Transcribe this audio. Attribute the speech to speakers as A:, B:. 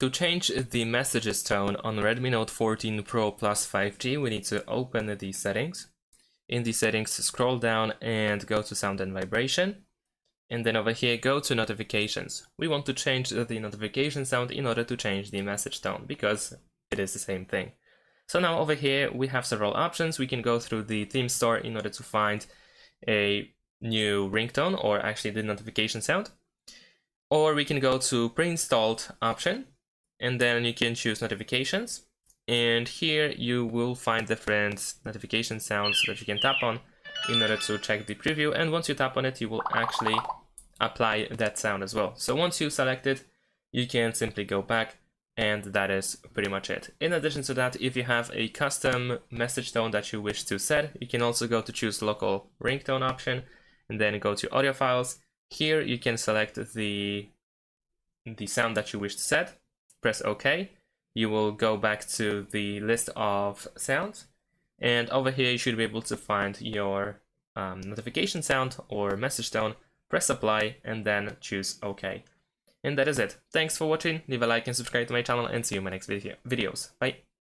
A: To change the messages tone on Redmi Note 14 Pro Plus 5G, we need to open the settings. In the settings, scroll down and go to sound and vibration. And then over here, go to notifications. We want to change the notification sound in order to change the message tone because it is the same thing. So now over here, we have several options. We can go through the theme store in order to find a new ringtone or actually the notification sound. Or we can go to pre-installed option. And then you can choose notifications, and here you will find different notification sounds that you can tap on in order to check the preview, and once you tap on it you will actually apply that sound as well. So once you select it, you can simply go back, and that is pretty much it. In addition to that, if you have a custom message tone that you wish to set, you can also go to choose local ringtone option and then go to audio files. Here you can select the sound that you wish to set. Press OK. You will go back to the list of sounds, and over here you should be able to find your notification sound or message tone. Press apply and then choose OK. And that is it. Thanks for watching. Leave a like and subscribe to my channel, and see you in my next videos. Bye.